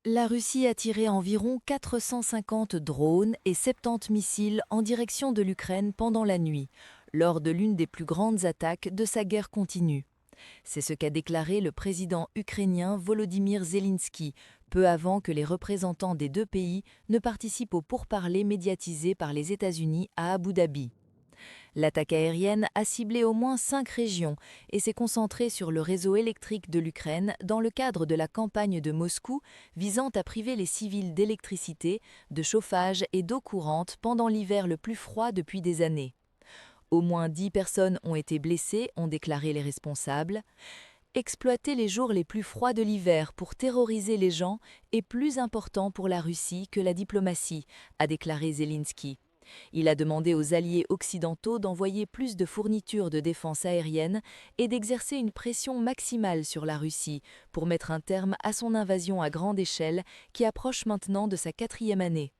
La Russie a tiré environ 450 drones et 70 missiles en direction de l'Ukraine pendant la nuit, lors de l'une des plus grandes attaques de sa guerre continue. C'est ce qu'a déclaré le président ukrainien Volodymyr Zelensky, peu avant que les représentants des deux pays ne participent aux pourparlers médiatisés par les États-Unis à Abu Dhabi. L'attaque aérienne a ciblé au moins 5 régions et s'est concentrée sur le réseau électrique de l'Ukraine dans le cadre de la campagne de Moscou visant à priver les civils d'électricité, de chauffage et d'eau courante pendant l'hiver le plus froid depuis des années. Au moins 10 personnes ont été blessées, ont déclaré les responsables. Exploiter les jours les plus froids de l'hiver pour terroriser les gens est plus important pour la Russie que la diplomatie, a déclaré Zelensky. Il a demandé aux alliés occidentaux d'envoyer plus de fournitures de défense aérienne et d'exercer une pression maximale sur la Russie pour mettre un terme à son invasion à grande échelle qui approche maintenant de sa 4e année.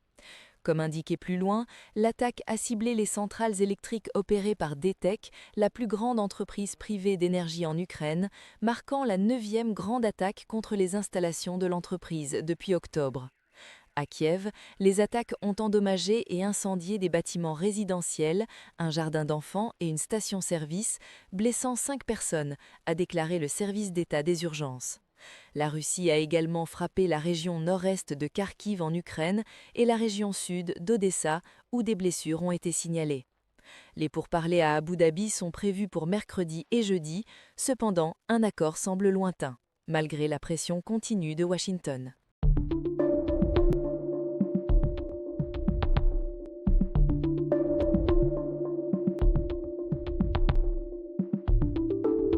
Comme indiqué plus loin, l'attaque a ciblé les centrales électriques opérées par DTEK, la plus grande entreprise privée d'énergie en Ukraine, marquant la 9e grande attaque contre les installations de l'entreprise depuis octobre. À Kiev, les attaques ont endommagé et incendié des bâtiments résidentiels, un jardin d'enfants et une station-service, blessant 5 personnes, a déclaré le service d'État des urgences. La Russie a également frappé la région nord-est de Kharkiv en Ukraine et la région sud d'Odessa, où des blessures ont été signalées. Les pourparlers à Abu Dhabi sont prévus pour mercredi et jeudi, cependant un accord semble lointain, malgré la pression continue de Washington.